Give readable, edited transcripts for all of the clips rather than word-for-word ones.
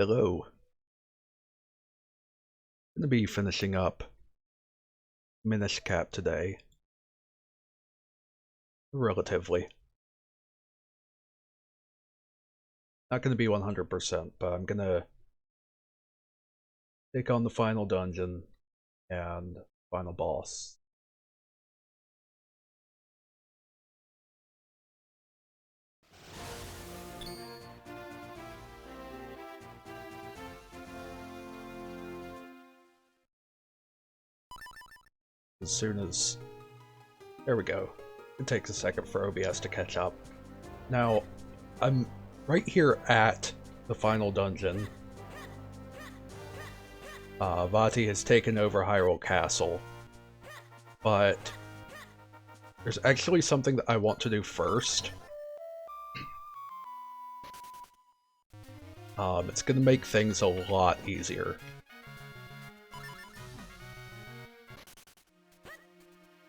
Hello. I'm gonna be finishing up Minish today. Relatively. Not gonna be 100%, but I'm gonna take on the final dungeon and final boss. As soon as... There we go. It takes a second for OBS to catch up. Now, I'm right here at the final dungeon. Vati has taken over Hyrule Castle. But there's actually something that I want to do first. It's gonna make things a lot easier.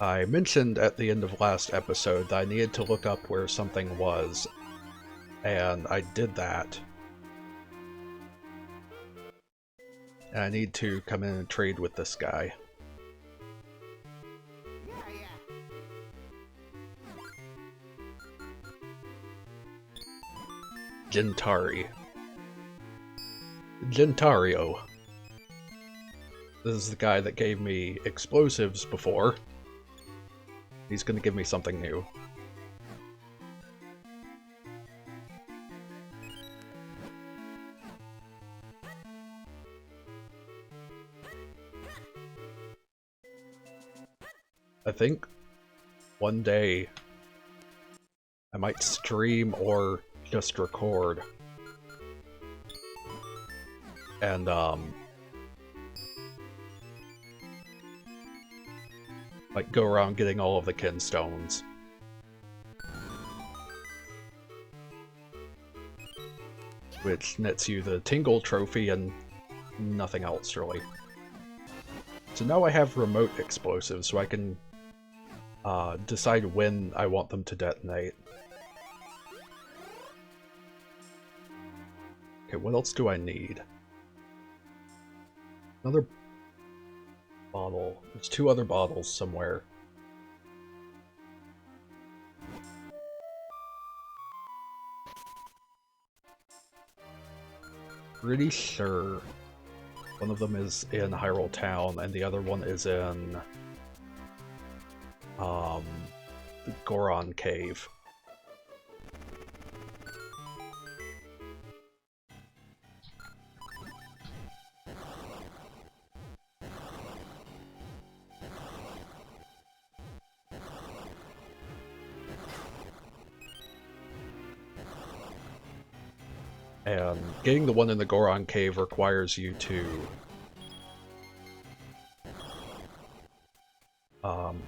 I mentioned at the end of last episode that I needed to look up where something was, and I did that. And I need to come in and trade with this guy. Gentari. Gentario. This is the guy that gave me explosives before. He's gonna give me something new. I think one day I might stream or just record and like go around getting all of the kinstones. Which nets you the Tingle trophy and nothing else really. So now I have remote explosives, so I can decide when I want them to detonate. Okay, what else do I need? Another bottle. There's two other bottles somewhere. Pretty sure one of them is in Hyrule Town and the other one is in the Goron Cave. And getting the one in the Goron Cave requires you to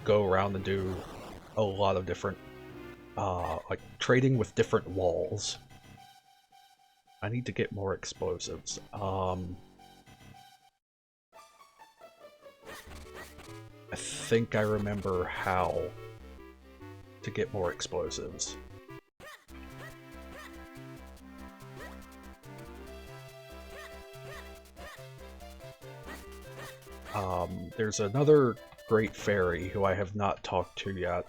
go around and do a lot of different, like trading with different walls. I need to get more explosives. I think I remember how to get more explosives. There's another great fairy who I have not talked to yet.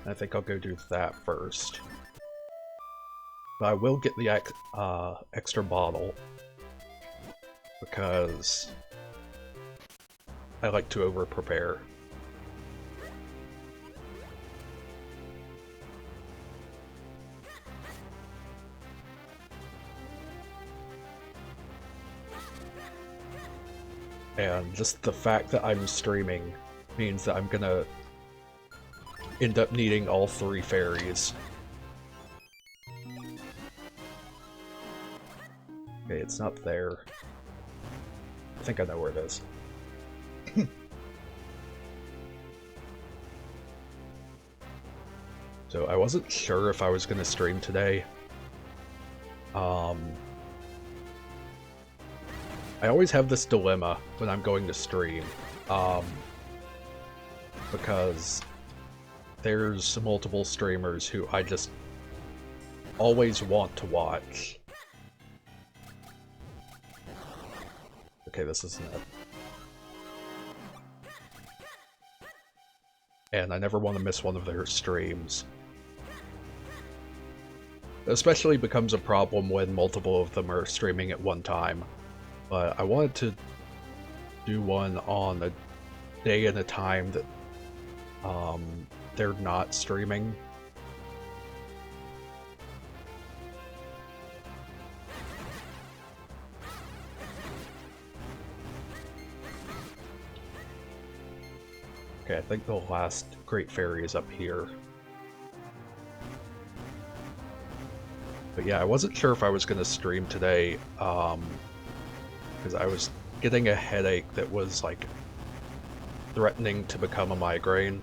I think I'll go do that first. But I will get the extra bottle because I like to over-prepare. And just the fact that I'm streaming means that I'm gonna end up needing all three fairies. Okay, it's not there. I think I know where it is. So I wasn't sure if I was gonna stream today. I always have this dilemma when I'm going to stream, because there's multiple streamers who I just always want to watch. Okay, this isn't it. And I never want to miss one of their streams. Especially becomes a problem when multiple of them are streaming at one time. But I wanted to do one on a day and a time that they're not streaming. Okay, I think the last Great Fairy is up here. But yeah, I wasn't sure if I was going to stream today, because I was getting a headache that was, like, threatening to become a migraine.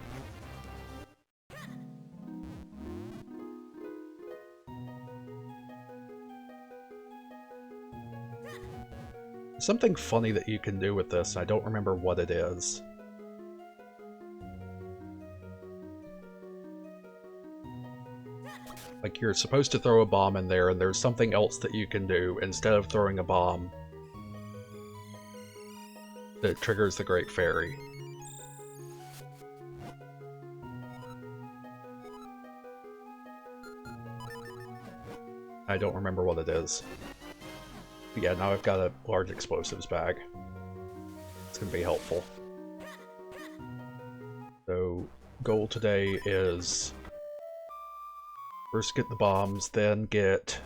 Something funny that you can do with this, I don't remember what it is. Like, you're supposed to throw a bomb in there, and there's something else that you can do instead of throwing a bomb that triggers the Great Fairy. I don't remember what it is. But yeah, now I've got a large explosives bag. It's gonna be helpful. So, goal today is first get the bombs, then get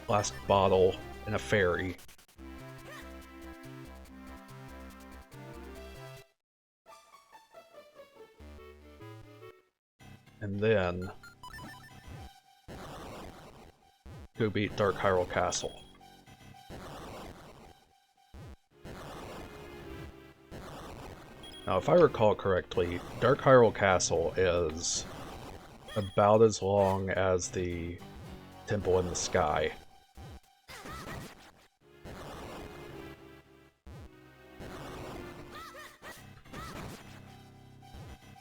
last bottle and a fairy. And then go beat Dark Hyrule Castle. Now, if I recall correctly, Dark Hyrule Castle is about as long as the Temple in the Sky.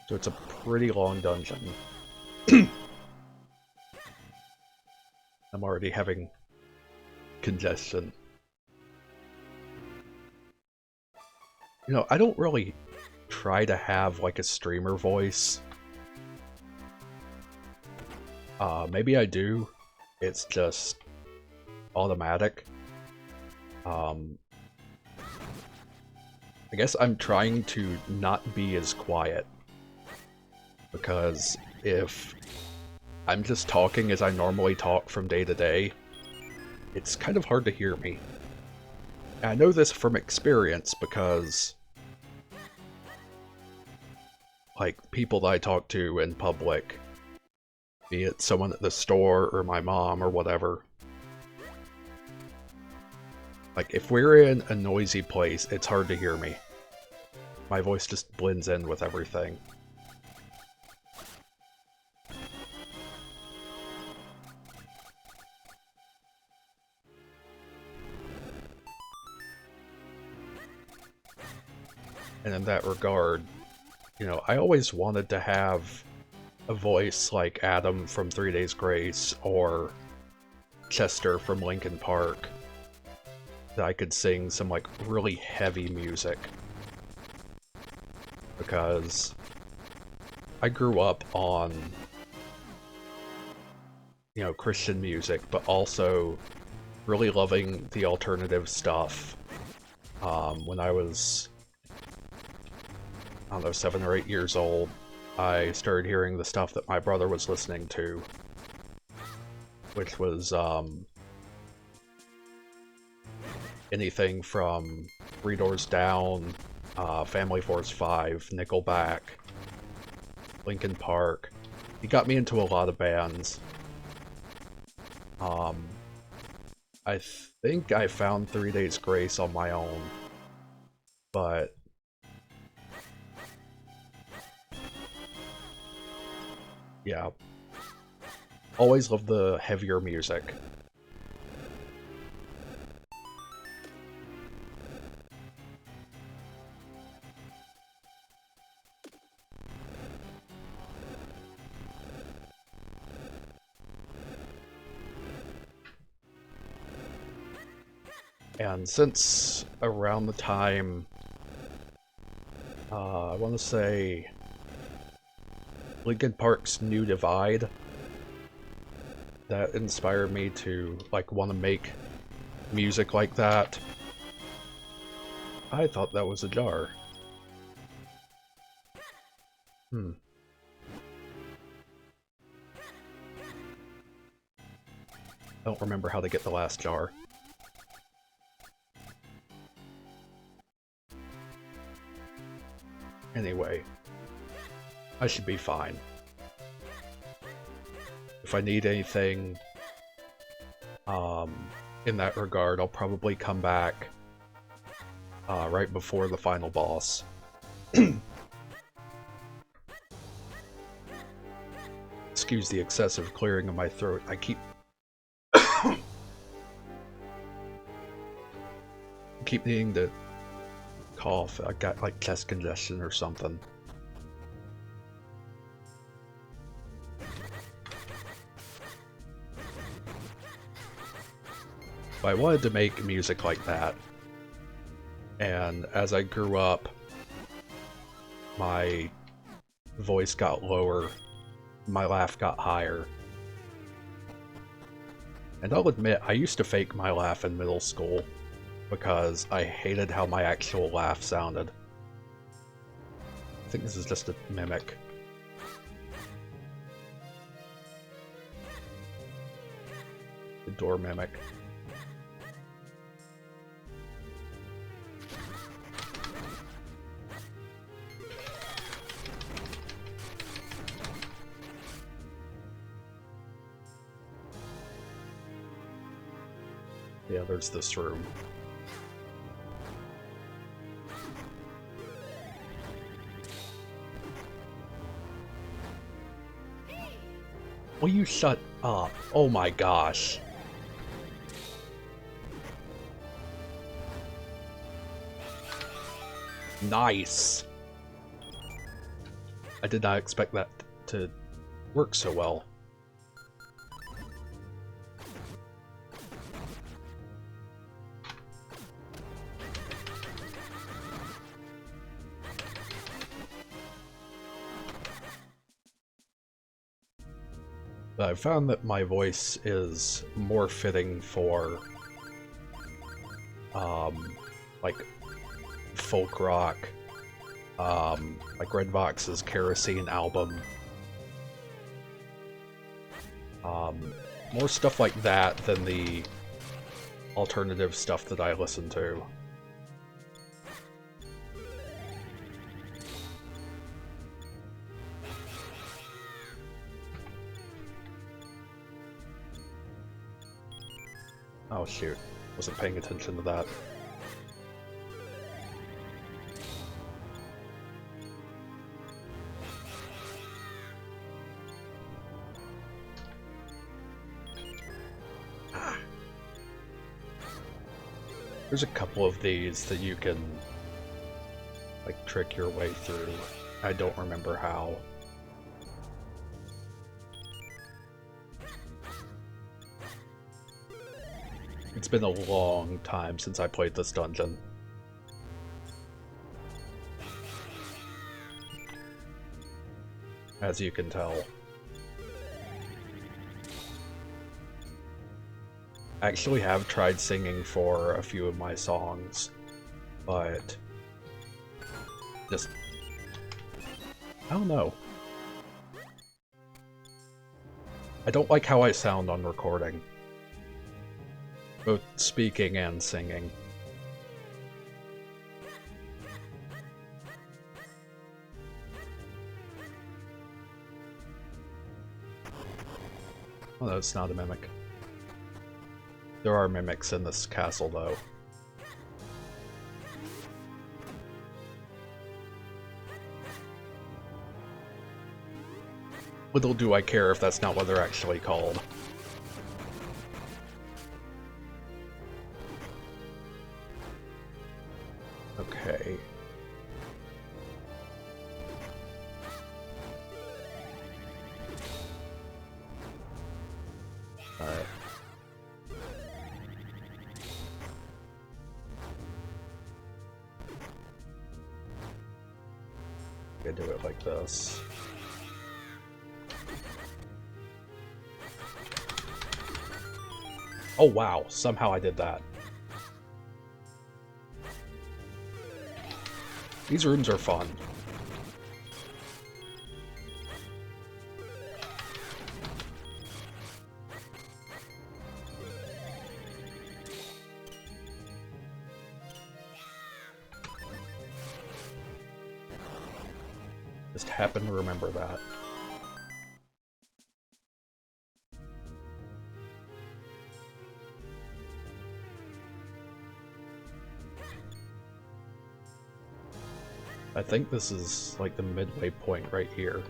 So it's a pretty long dungeon. I'm already having congestion. You know, I don't really try to have like a streamer voice. Maybe I do. It's just automatic. I guess I'm trying to not be as quiet. Because if I'm just talking as I normally talk from day to day, it's kind of hard to hear me. And I know this from experience because, like, people that I talk to in public, be it someone at the store or my mom or whatever, like, if we're in a noisy place, it's hard to hear me. My voice just blends in with everything. And in that regard, you know, I always wanted to have a voice like Adam from 3 Days Grace or Chester from Linkin Park that I could sing some like really heavy music. Because I grew up on, you know, Christian music, but also really loving the alternative stuff. When I was, I don't know, 7 or 8 years old, I started hearing the stuff that my brother was listening to, which was anything from Three Doors Down, Family Force 5, Nickelback, Linkin Park. He got me into a lot of bands. I think I found 3 Days Grace on my own, but yeah, always loved the heavier music. And since around the time, I want to say Linkin Park's New Divide, that inspired me to, like, want to make music like that. I thought that was a jar. I don't remember how to get the last jar. Anyway, I should be fine. If I need anything, in that regard, I'll probably come back, right before the final boss. Excuse the excessive clearing of my throat. I keep needing to cough. I got like chest congestion or something. But I wanted to make music like that. And as I grew up, my voice got lower, my laugh got higher. And I'll admit, I used to fake my laugh in middle school because I hated how my actual laugh sounded. I think this is just a mimic. The door mimic. Yeah, there's this room. Will you shut up? Oh my gosh. Nice. I did not expect that to work so well. But I've found that my voice is more fitting for, like, folk rock, like Red Vox's Kerosene album. More stuff like that than the alternative stuff that I listen to. Oh shoot, wasn't paying attention to that. There's a couple of these that you can, like, trick your way through. I don't remember how. It's been a long time since I played this dungeon. As you can tell. I actually have tried singing for a few of my songs, but just, I don't know. I don't like how I sound on recording. Both speaking and singing. Oh, no, it's not a mimic. There are mimics in this castle, though. Little do I care if that's not what they're actually called. Okay. Alright. I do it like this. Oh wow, somehow I did that. These rooms are fun. Just happen to remember that. I think this is like the midway point right here.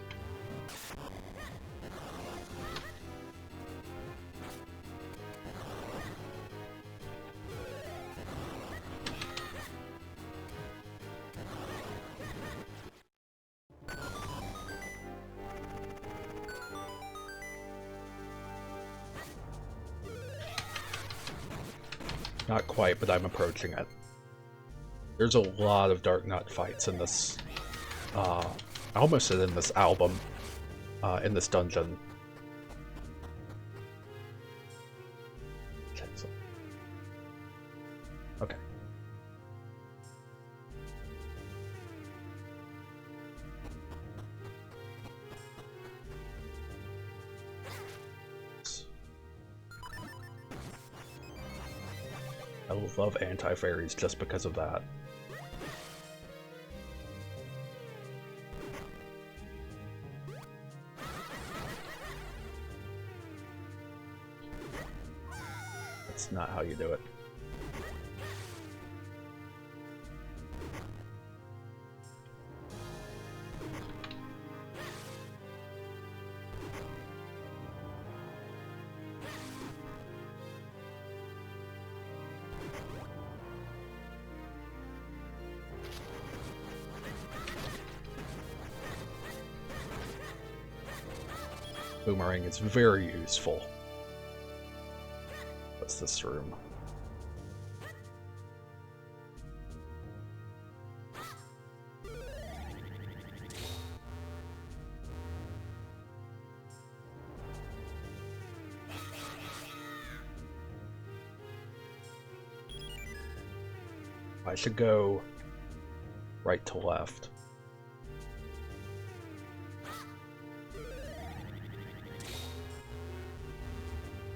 Not quite, but I'm approaching it. There's a lot of Dark Nut fights in this, I almost said in this album, in this dungeon. Okay. I love anti-fairies just because of that. That's not how you do it. Boomerang is very useful. What's this room? I should go right to left.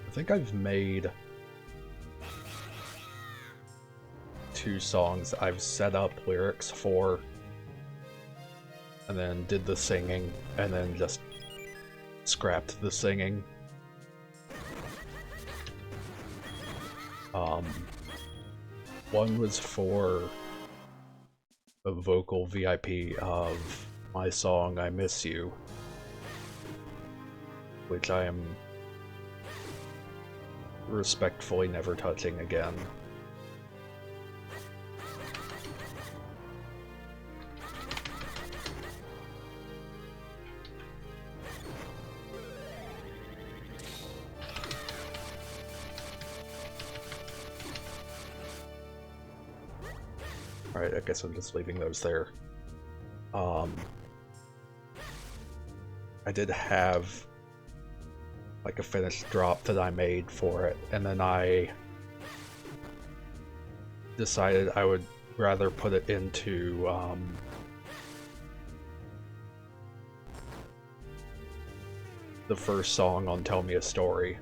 I think I've made 2 songs I've set up lyrics for, and then did the singing, and then just scrapped the singing. One was for a vocal VIP of my song I Miss You, which I am respectfully never touching again. Alright, I guess I'm just leaving those there. I did have like a finished drop that I made for it, and then I decided I would rather put it into the first song on Tell Me a Story.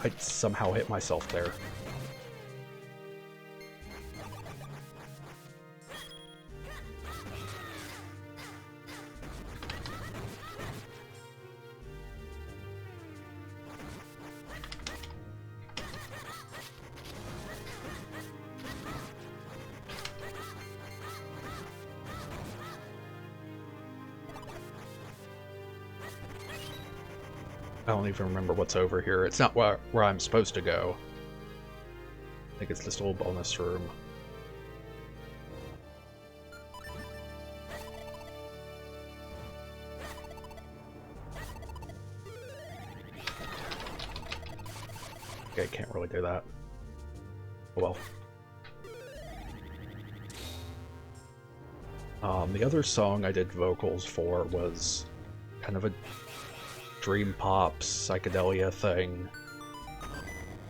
I somehow hit myself there. I don't even remember what's over here. It's not where I'm supposed to go. I think it's just a little bonus room. Okay, can't really do that. Well. The other song I did vocals for was kind of a dream pop psychedelia thing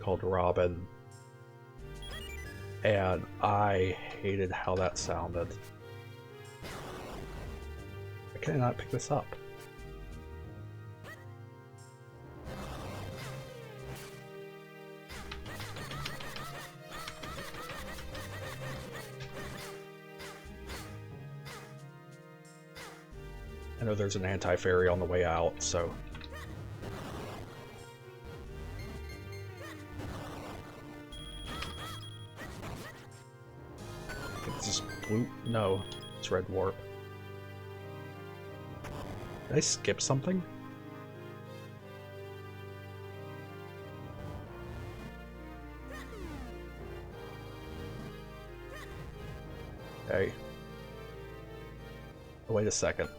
called Robin. And I hated how that sounded. I cannot pick this up. I know there's an anti-fairy on the way out, so... Is this blue? No, it's red warp. Did I skip something? Okay. Oh, wait a second.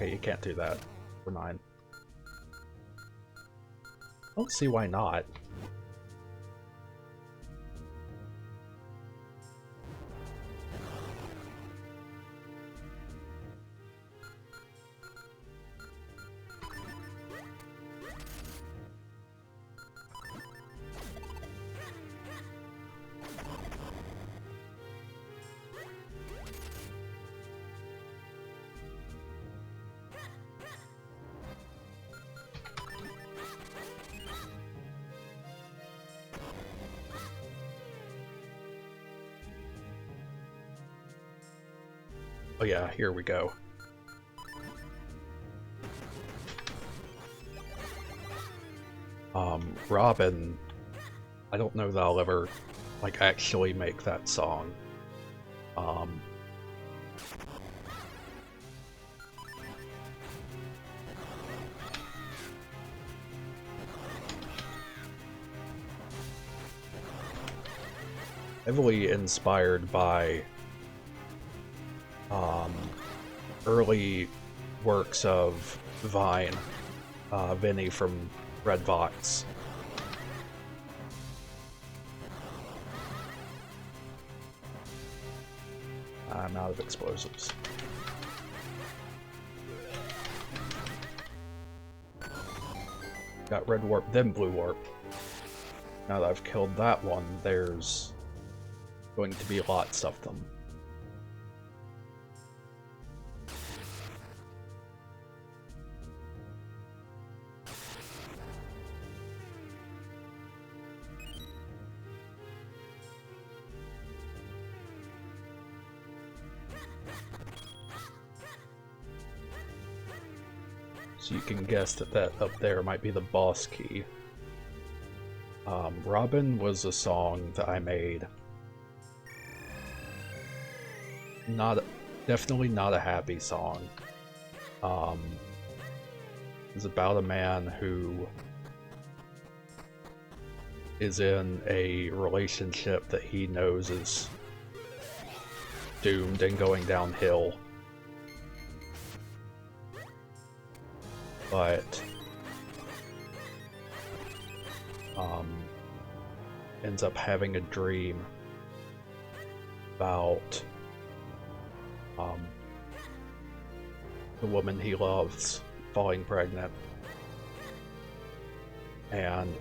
Okay, you can't do that for 9. I don't see why not. Oh yeah, here we go. Robin, I don't know that I'll ever, like, actually make that song. Heavily inspired by early works of Vine, Vinny from Red Vox. I'm out of explosives. Got red warp, then blue warp. Now that I've killed that one, there's going to be lots of them. So you can guess that that up there might be the boss key. Robin was a song that I made. Definitely not a happy song. It's about a man who is in a relationship that he knows is doomed and going downhill. But ends up having a dream about the woman he loves falling pregnant, and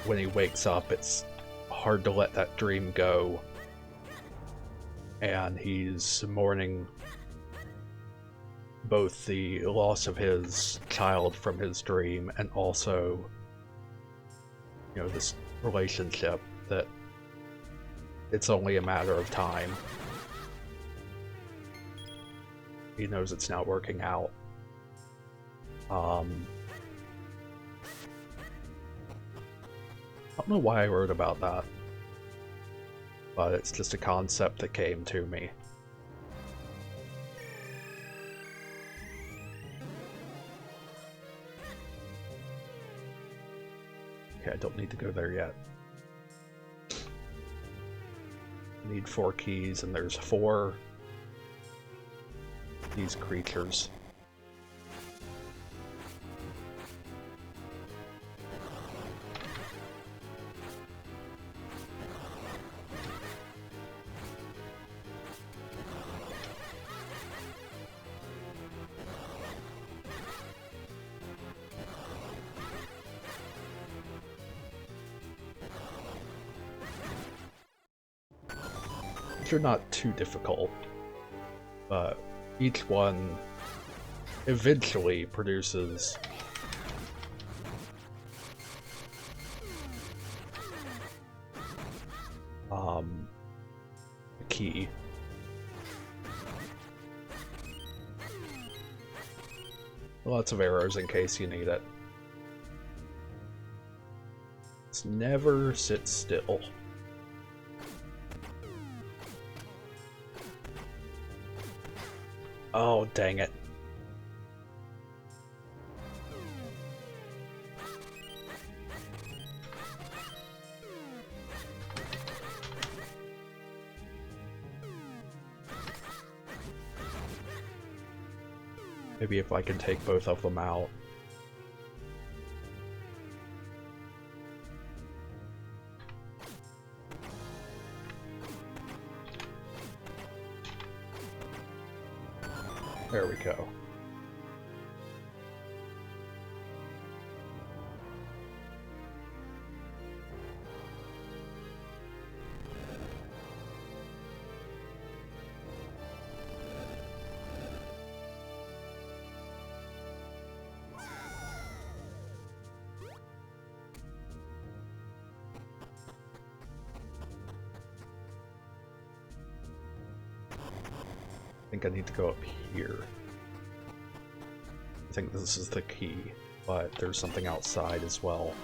when he wakes up, it's hard to let that dream go, and he's mourning both the loss of his child from his dream and also, you know, this relationship that it's only a matter of time. He knows it's not working out. I don't know why I wrote about that, but it's just a concept that came to me. Okay, I don't need to go there yet. I need 4 keys, and there's 4 these creatures. which are not too difficult, but each one eventually produces a key. Lots of arrows in case you need it. Let's never sit still. Oh, dang it. Maybe if I can take both of them out. There we go. I think I need to go up here. I think this is the key, but there's something outside as well.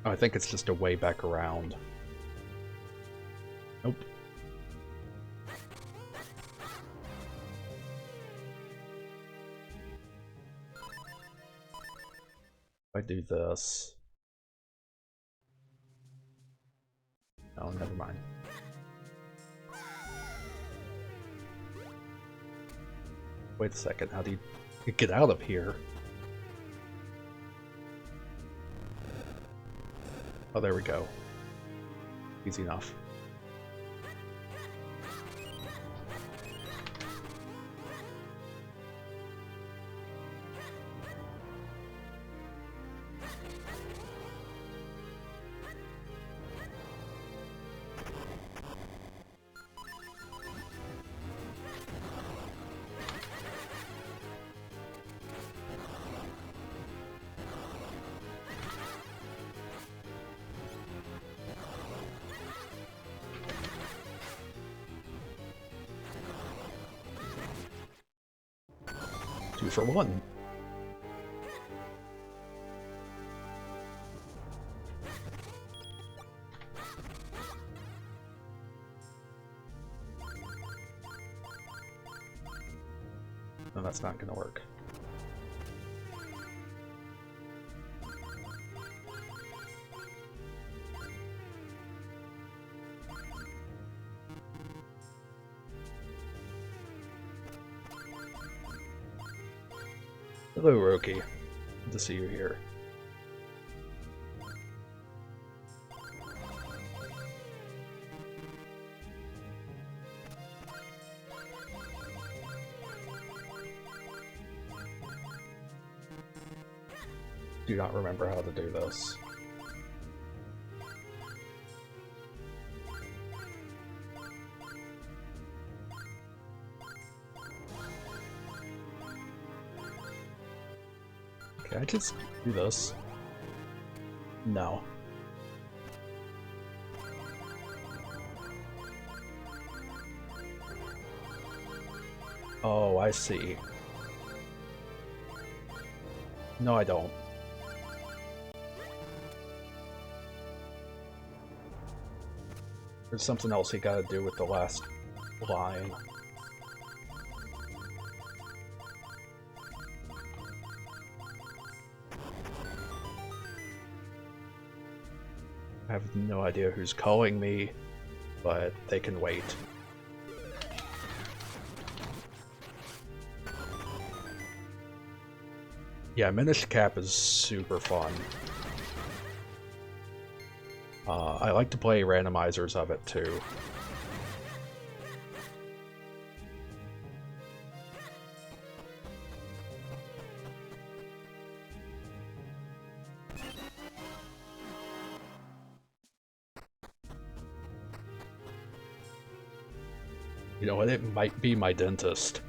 Oh, I think it's just a way back around. Nope. If I do this... Oh, never mind. Wait a second, how do you get out of here? Oh, there we go. Easy enough. Two for one. No, that's not gonna work. Hello, Roki. Good to see you here. Do not remember how to do this. Can I just do this? No. Oh, I see. No, I don't. There's something else you gotta do with the last line. I have no idea who's calling me, but they can wait. Yeah, Minish Cap is super fun. I like to play randomizers of it too. You know what, it might be my dentist.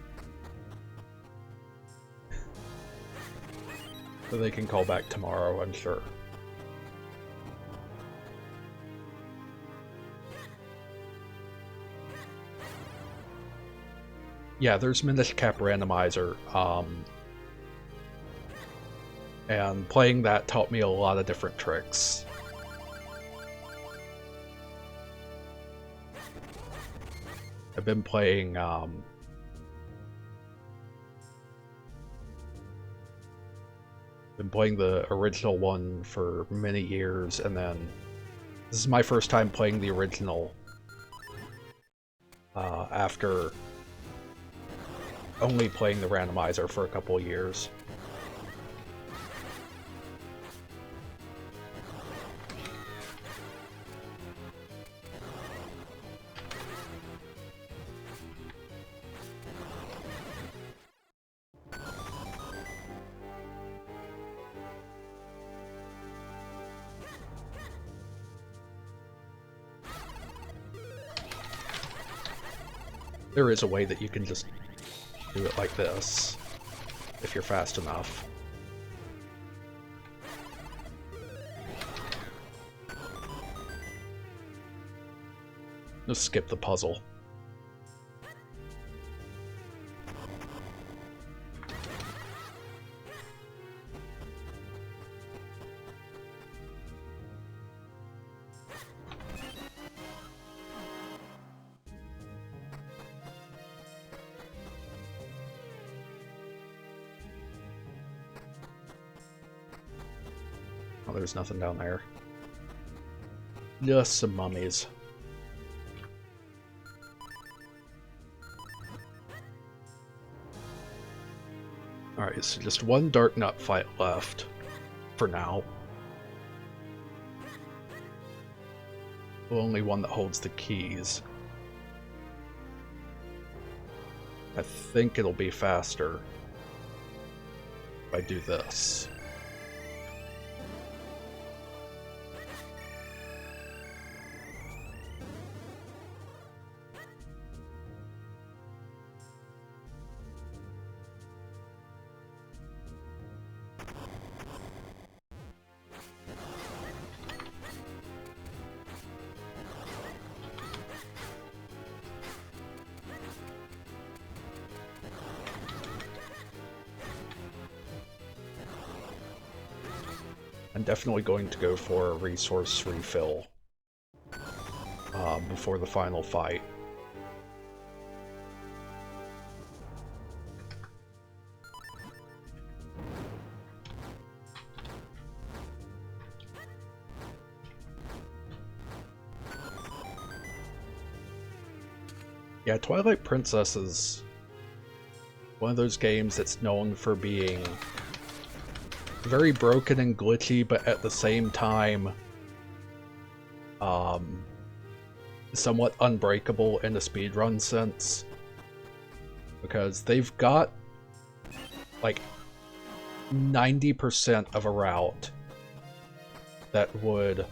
So they can call back tomorrow, I'm sure. Yeah, there's Minish Cap Randomizer, and playing that taught me a lot of different tricks. I've been playing, the original one for many years, and then this is my first time playing the original after only playing the randomizer for a couple of years. There is a way that you can just do it like this, if you're fast enough. Just skip the puzzle. Oh, there's nothing down there. Just some mummies. Alright, so just one Dark Nut fight left. For now. The only one that holds the keys. I think it'll be faster if I do this. I'm definitely going to go for a resource refill before the final fight. Yeah, Twilight Princess is one of those games that's known for being very broken and glitchy, but at the same time, somewhat unbreakable in a speedrun sense. Because they've got, like, 90% of a route that would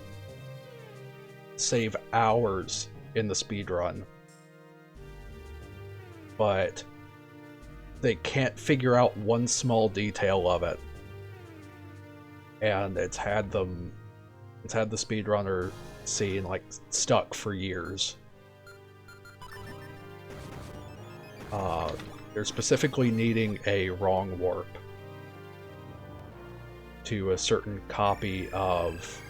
save hours in the speedrun. But they can't figure out one small detail of it. And it's had the speedrunner scene like stuck for years. They're specifically needing a wrong warp to a certain copy of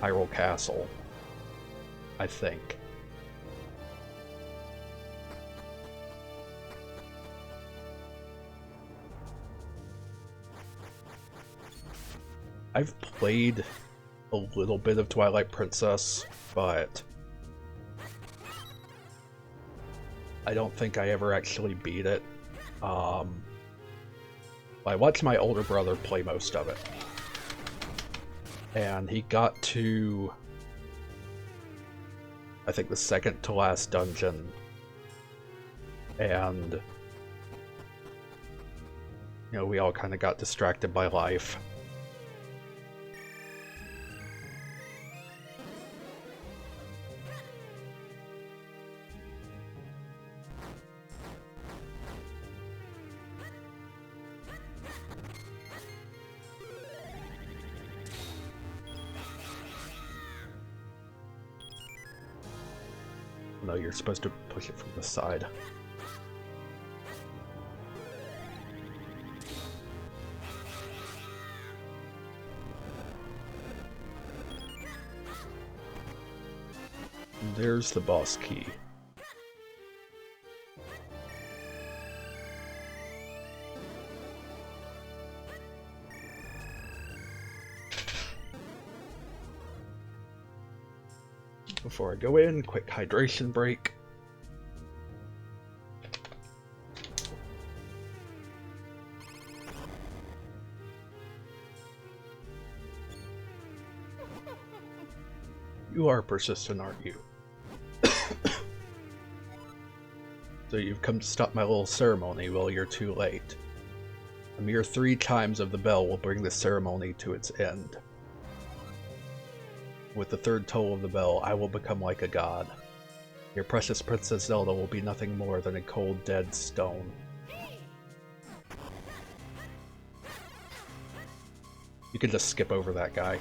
Hyrule Castle, I think. I've played a little bit of Twilight Princess, but I don't think I ever actually beat it. I watched my older brother play most of it, and he got to, I think, the second to last dungeon, and, you know, we all kind of got distracted by life. No, you're supposed to push it from the side. And there's the boss key. Before I go in, quick hydration break. You are persistent, aren't you? So you've come to stop my little ceremony. Well, you're too late. A mere 3 chimes of the bell will bring the ceremony to its end. With the 3rd toll of the bell, I will become like a god. Your precious Princess Zelda will be nothing more than a cold, dead stone. You can just skip over that guy.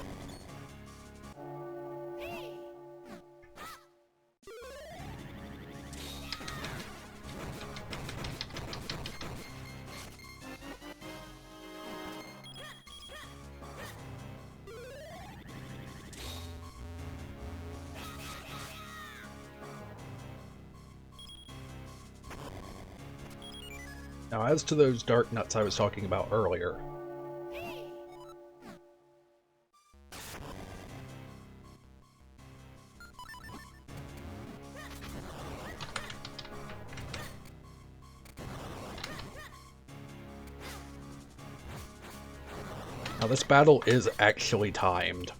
Now, as to those dark nuts I was talking about earlier, now this battle is actually timed.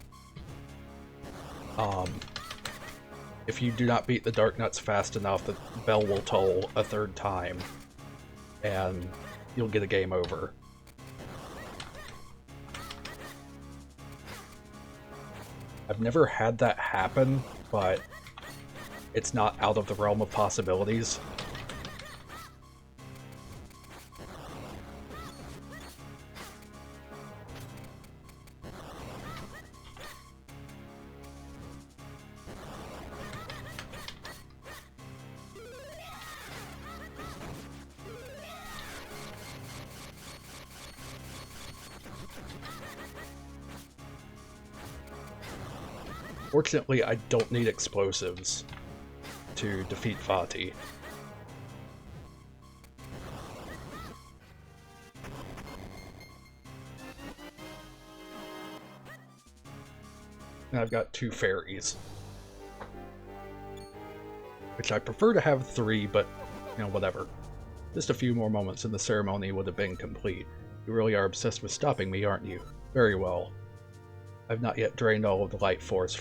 If you do not beat the dark nuts fast enough, the bell will toll a 3rd time, and you'll get a game over. I've never had that happen, but it's not out of the realm of possibilities. Fortunately, I don't need explosives to defeat Vati. And I've got 2 fairies. Which I prefer to have 3, but, you know, whatever. Just a few more moments and the ceremony would have been complete. You really are obsessed with stopping me, aren't you? Very well. I've not yet drained all of the life force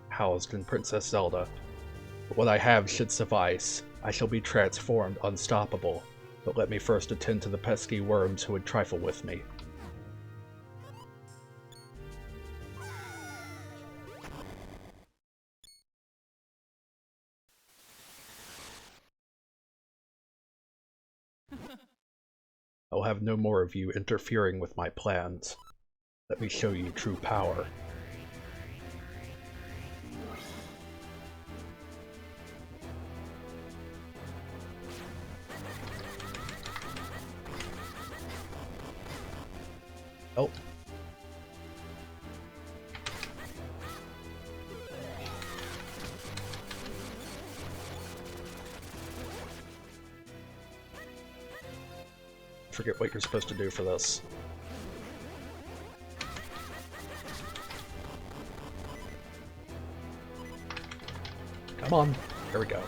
housed in Princess Zelda, but what I have should suffice. I shall be transformed, unstoppable, but let me first attend to the pesky worms who would trifle with me. I'll have no more of you interfering with my plans. Let me show you true power. Oh. Forget what you're supposed to do for this. Come on. There we go.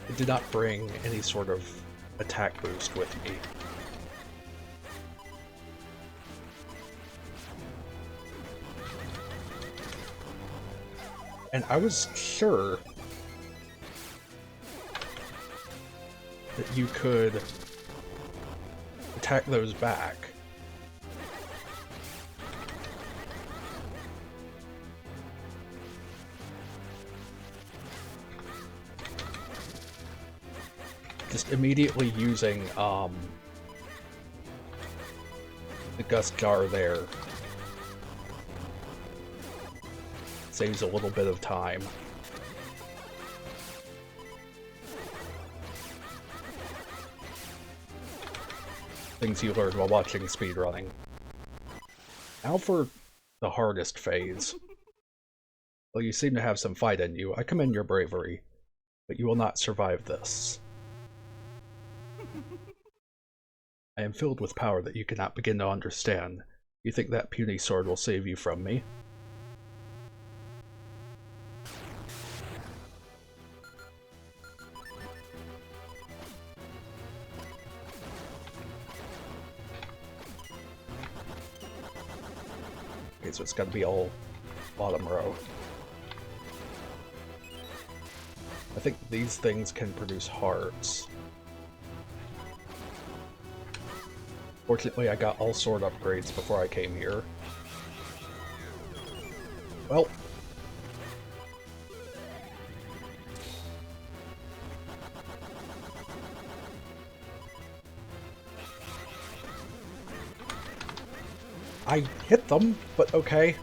It did not bring any sort of attack boost with me. And I was sure that you could attack those back. Just immediately using the Gust Jar there saves a little bit of time. Things you learned while watching speedrunning. Now for the hardest phase. Well, you seem to have some fight in you. I commend your bravery, but you will not survive this. I am filled with power that you cannot begin to understand. You think that puny sword will save you from me? Okay, so it's gotta be all bottom row. I think these things can produce hearts. Fortunately, I got all sword upgrades before I came here. Well. I hit them, but okay.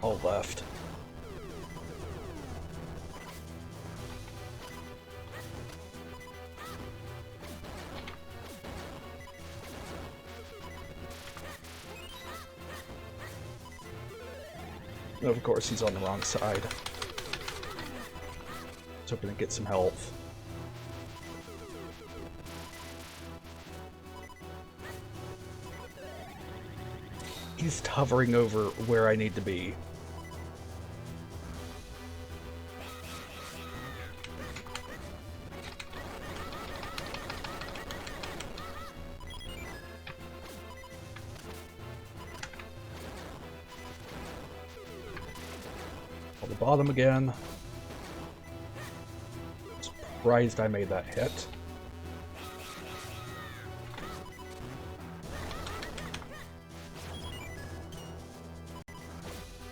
All left. Of course, he's on the wrong side. Just hoping to get some health. He's hovering over where I need to be. On the bottom again. Surprised I made that hit.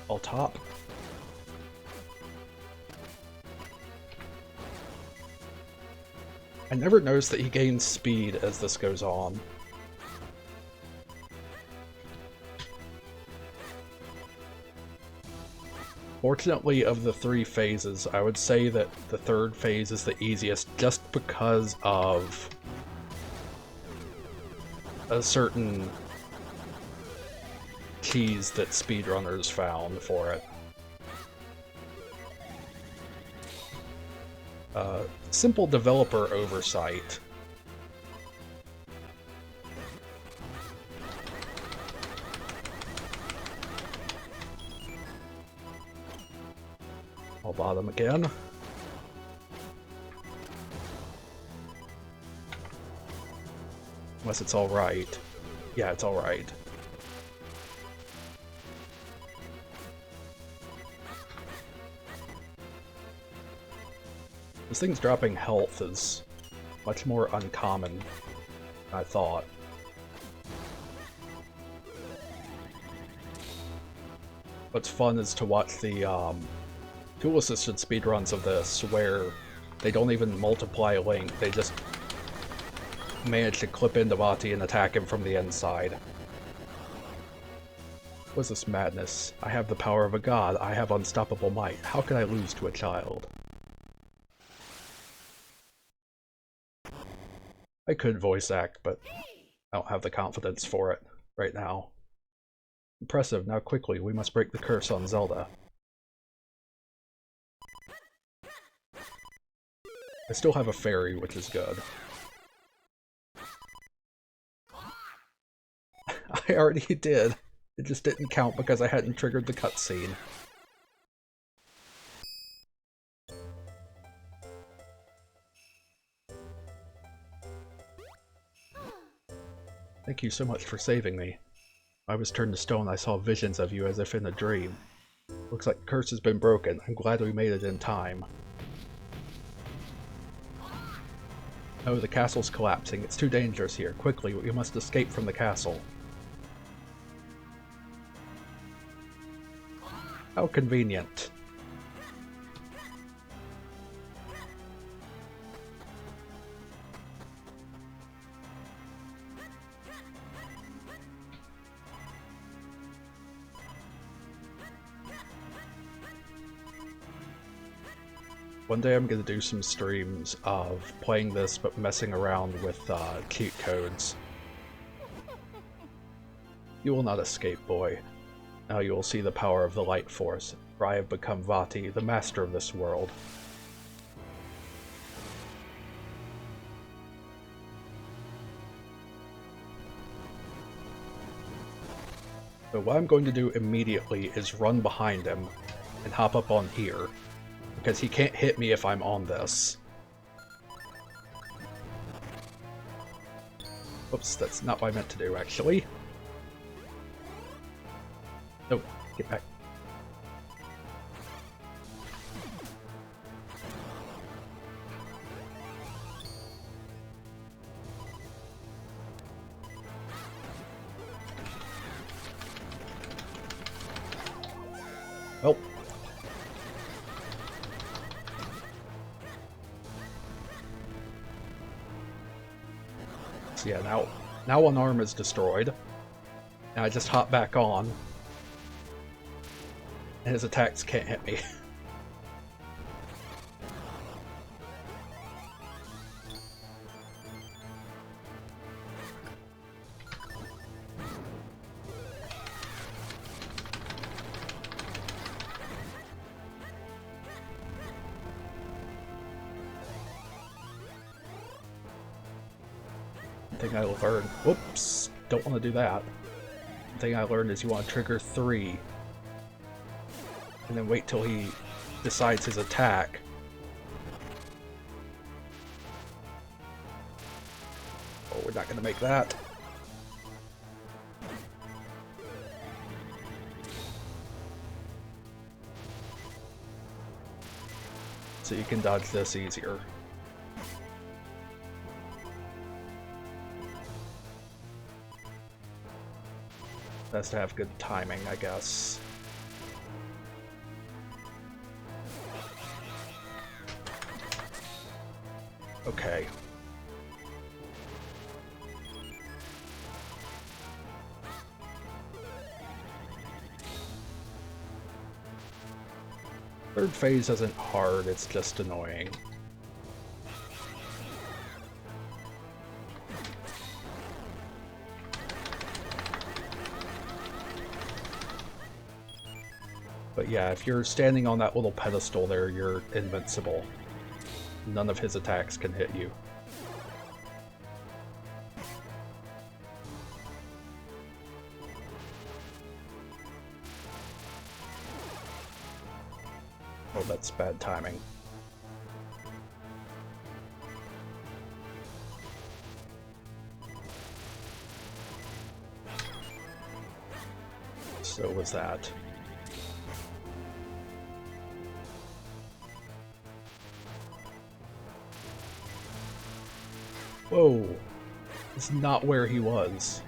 All top. I never noticed that he gains speed as this goes on. Fortunately, of the three phases, I would say that the third phase is the easiest just because of a certain keys that speedrunners found for it. Simple developer oversight. I'll bottom again. Unless it's alright. Yeah, it's alright. This thing's dropping health is much more uncommon than I thought. What's fun is to watch the tool-assisted speedruns of this, where they don't even multiply Link, they just manage to clip into Vati and attack him from the inside. What's this madness? I have the power of a god, I have unstoppable might. How can I lose to a child? I could voice act, but I don't have the confidence for it right now. Impressive, now quickly, we must break the curse on Zelda. I still have a fairy, which is good. I already did. It just didn't count because I hadn't triggered the cutscene. Thank you so much for saving me. I was turned to stone, I saw visions of you as if in a dream. Looks like the curse has been broken. I'm glad we made it in time. Oh, the castle's collapsing. It's too dangerous here. Quickly, we must escape from the castle. How convenient. One day I'm gonna do some streams of playing this but messing around with cheat codes. You will not escape, boy. Now you will see the power of the Light Force, for I have become Vati, the master of this world. So what I'm going to do immediately is run behind him and hop up on here, because he can't hit me if I'm on this. Oops, that's not what I meant to do, actually. No, get back. Well. So yeah, now one arm is destroyed. And I just hop back on. And his attacks can't hit me. Thing I learned. Whoops! Don't want to do that. The thing I learned is you want to trigger 3. And then wait till he decides his attack. Oh, we're not going to make that. So you can dodge this easier. Best to have good timing, I guess. Okay. Third phase isn't hard, it's just annoying. But yeah, if you're standing on that little pedestal there, you're invincible. None of his attacks can hit you. Oh, that's bad timing. So was that. Whoa, it's not where he was.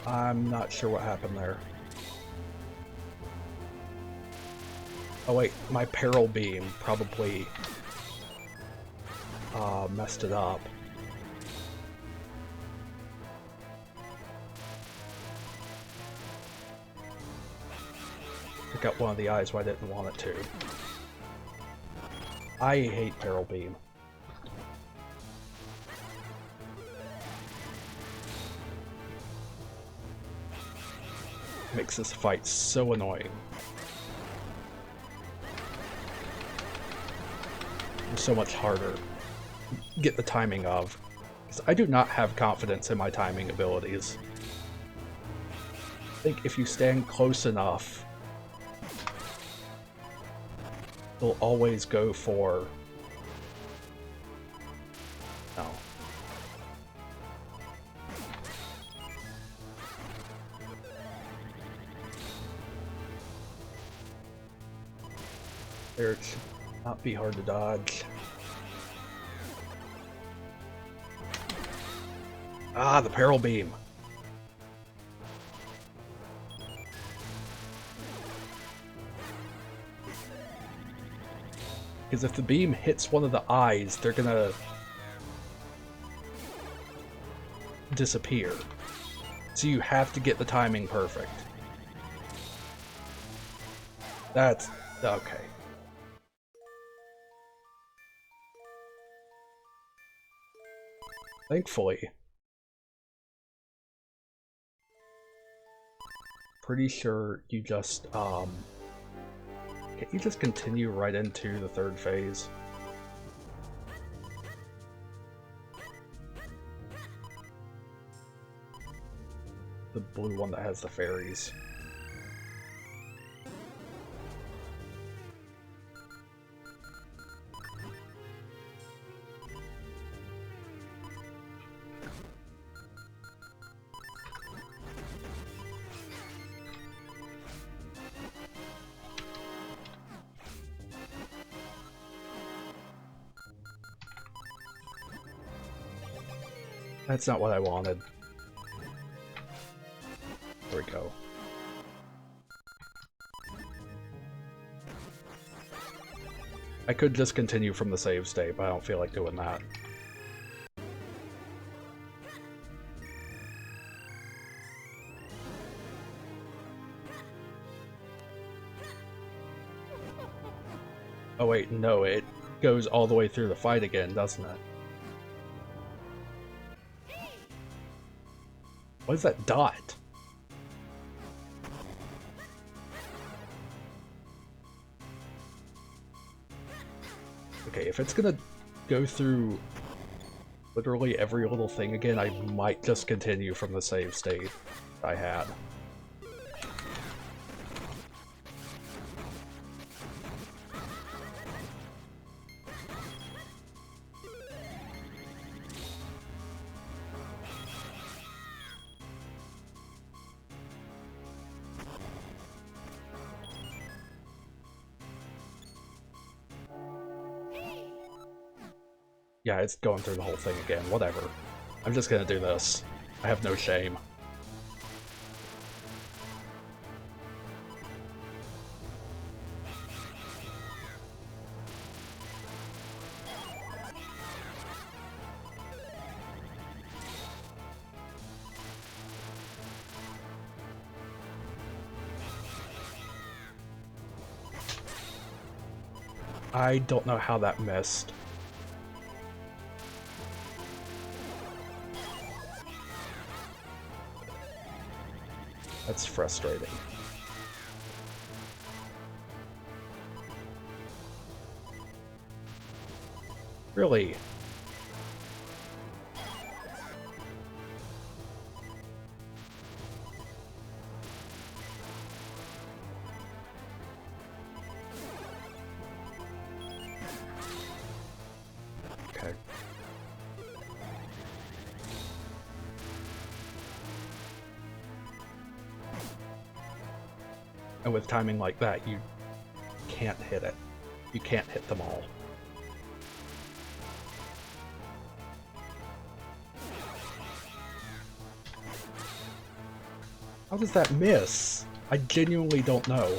I'm not sure what happened there. Oh wait, my Peril Beam probably messed it up. Pick up one of the eyes, but I didn't want it to. I hate Peril Beam. Makes this fight so annoying. So much harder. Get the timing of. 'Cause I do not have confidence in my timing abilities. I think if you stand close enough, they'll always go for... No. There, it should not be hard to dodge. Ah, the peril beam. Because if the beam hits one of the eyes, they're gonna disappear. So you have to get the timing perfect. That's... okay. Thankfully. Pretty sure you just, can you just continue right into the third phase? The blue one that has the fairies. That's not what I wanted. There we go. I could just continue from the save state, but I don't feel like doing that. Oh wait, no, it goes all the way through the fight again, doesn't it? What is that dot? Okay, if it's gonna go through literally every little thing again, I might just continue from the save state I had. Yeah, it's going through the whole thing again, whatever. I'm just gonna do this. I have no shame. I don't know how that missed. That's frustrating. Really? Okay. And with timing like that, you can't hit it. You can't hit them all. How does that miss? I genuinely don't know.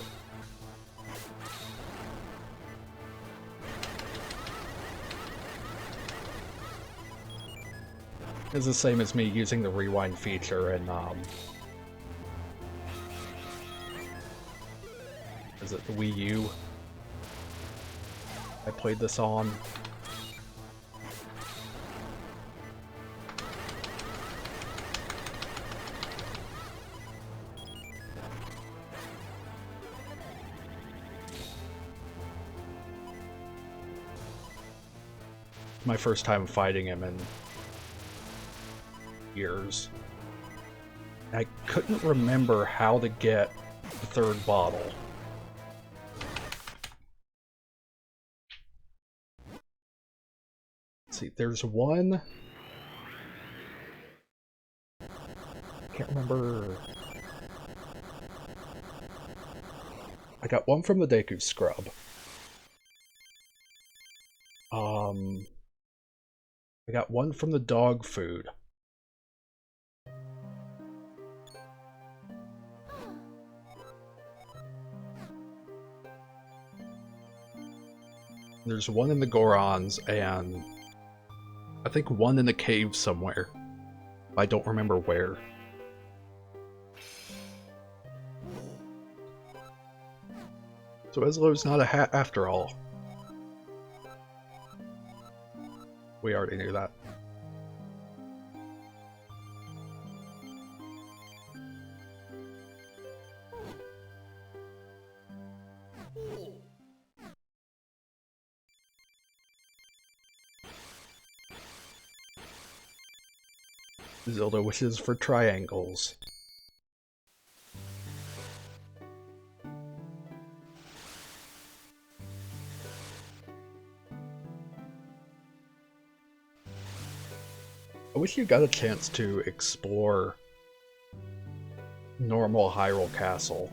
It's the same as me using the rewind feature in, is it the Wii U? I played this on. My first time fighting him, and years. I couldn't remember how to get the third bottle. Let's see, there's one... Can't remember... I got one from the Deku Scrub. I got one from the dog food. There's one in the Gorons, and I think one in the cave somewhere. I don't remember where. So Eslo's not a hat after all. We already knew that. Zelda wishes for triangles. I wish you got a chance to explore normal Hyrule Castle.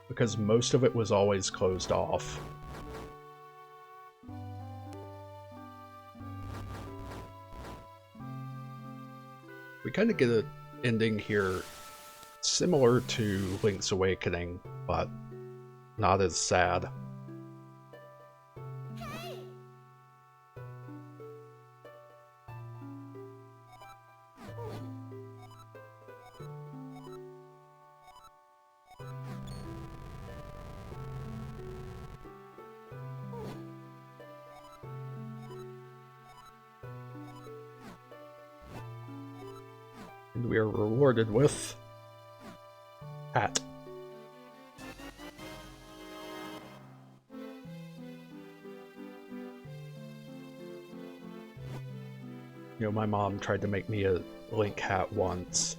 Because most of it was always closed off. We kind of get an ending here similar to Link's Awakening, but not as sad. And we are rewarded with hat. You know, my mom tried to make me a Link hat once.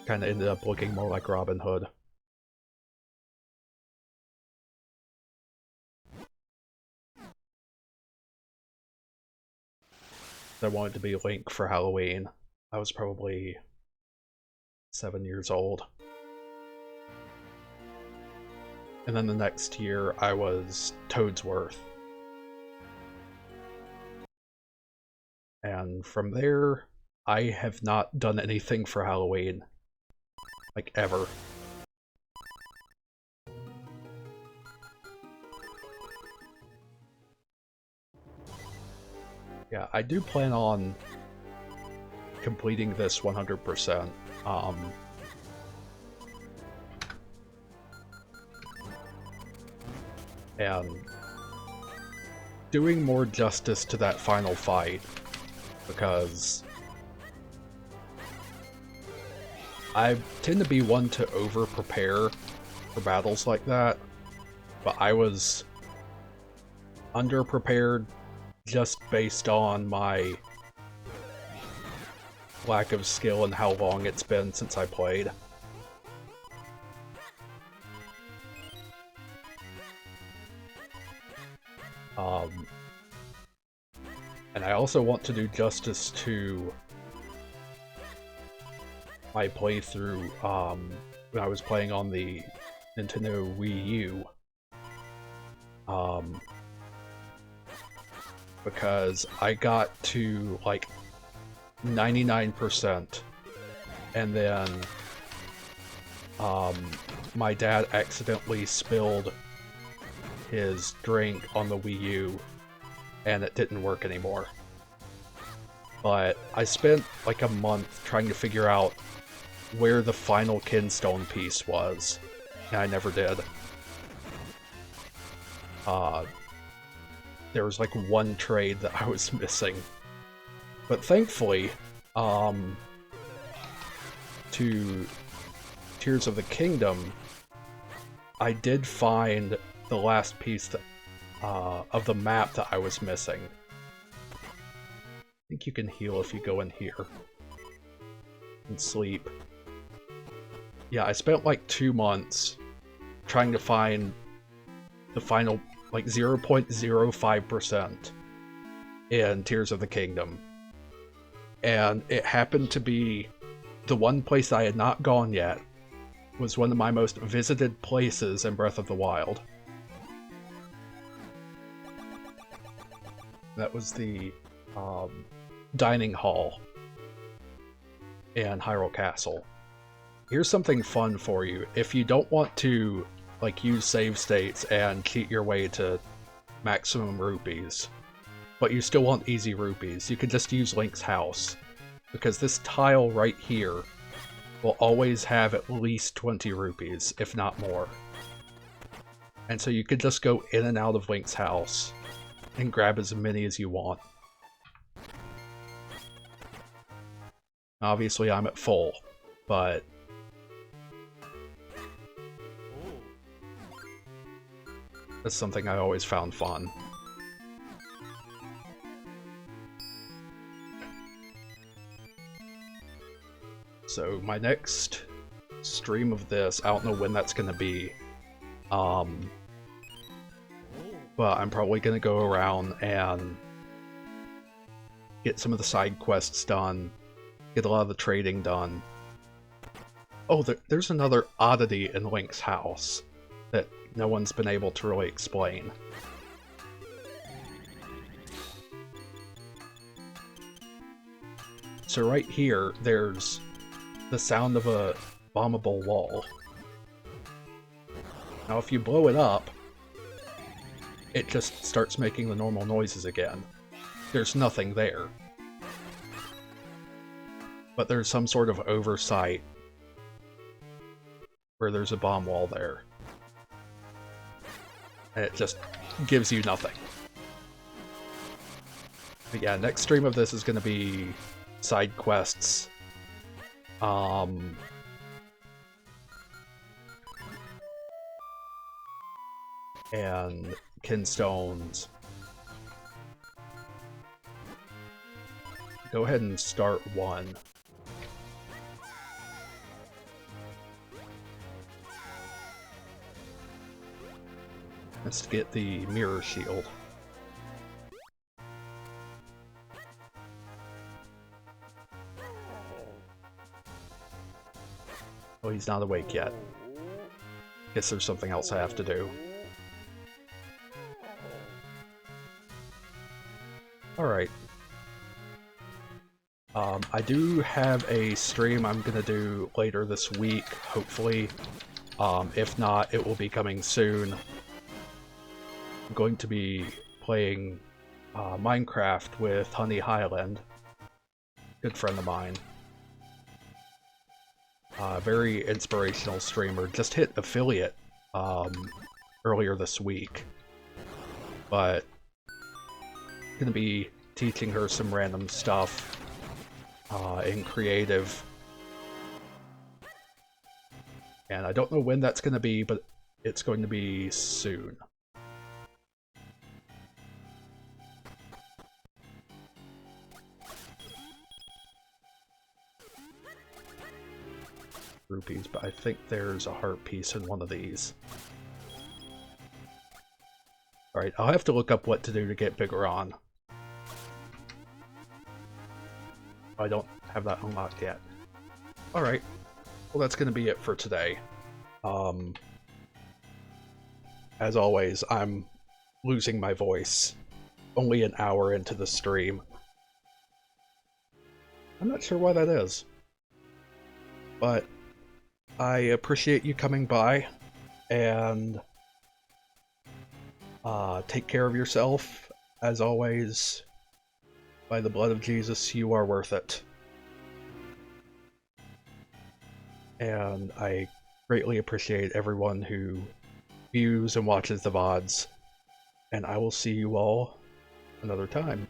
Kinda ended up looking more like Robin Hood. I wanted to be Link for Halloween. I was probably 7 years old. And then the next year I was Toadsworth. And from there, I have not done anything for Halloween. Like, ever. Yeah, I do plan on completing this 100%. And doing more justice to that final fight, because I tend to be one to over-prepare for battles like that, but I was under-prepared just based on my lack of skill and how long it's been since I played. And I also want to do justice to my playthrough when I was playing on the Nintendo Wii U. Because I got to like 99%, and then my dad accidentally spilled his drink on the Wii U, and it didn't work anymore. But I spent like a month trying to figure out where the final Kinstone piece was, and I never did. There was like one trade that I was missing. But thankfully, to Tears of the Kingdom, I did find the last piece that, of the map that I was missing. I think you can heal if you go in here. And sleep. Yeah, I spent like 2 months trying to find the final, like 0.05% in Tears of the Kingdom. And it happened to be the one place I had not gone yet was one of my most visited places in Breath of the Wild. That was the dining hall in Hyrule Castle. Here's something fun for you. If you don't want to like use save states and cheat your way to maximum rupees, but you still want easy rupees, you could just use Link's house. Because this tile right here will always have at least 20 rupees, if not more. And so you could just go in and out of Link's house and grab as many as you want. Obviously I'm at full, but that's something I always found fun. So my next stream of this, I don't know when that's gonna be, but I'm probably gonna go around and get some of the side quests done, get a lot of the trading done. Oh, there's another oddity in Link's house that no one's been able to really explain. So right here, there's the sound of a bombable wall. Now if you blow it up, it just starts making the normal noises again. There's nothing there. But there's some sort of oversight where there's a bomb wall there. And it just gives you nothing. But yeah, next stream of this is going to be side quests. And Kinstones. Go ahead and start one. Let's get the mirror shield. Oh, he's not awake yet. Guess there's something else I have to do. Alright. I do have a stream I'm gonna do later this week, hopefully. If not, it will be coming soon. I'm going to be playing Minecraft with Honey Highland. Good friend of mine. Very inspirational streamer. Just hit affiliate earlier this week. But I'm gonna be teaching her some random stuff in creative. And I don't know when that's gonna be, but it's going to be soon. Rupees, but I think there's a heart piece in one of these. Alright, I'll have to look up what to do to get Biggoron. I don't have that unlocked yet. Alright, well that's gonna be it for today. As always, I'm losing my voice only an hour into the stream. I'm not sure why that is. But I appreciate you coming by, and take care of yourself. As always, by the blood of Jesus, you are worth it. And I greatly appreciate everyone who views and watches the VODs, and I will see you all another time.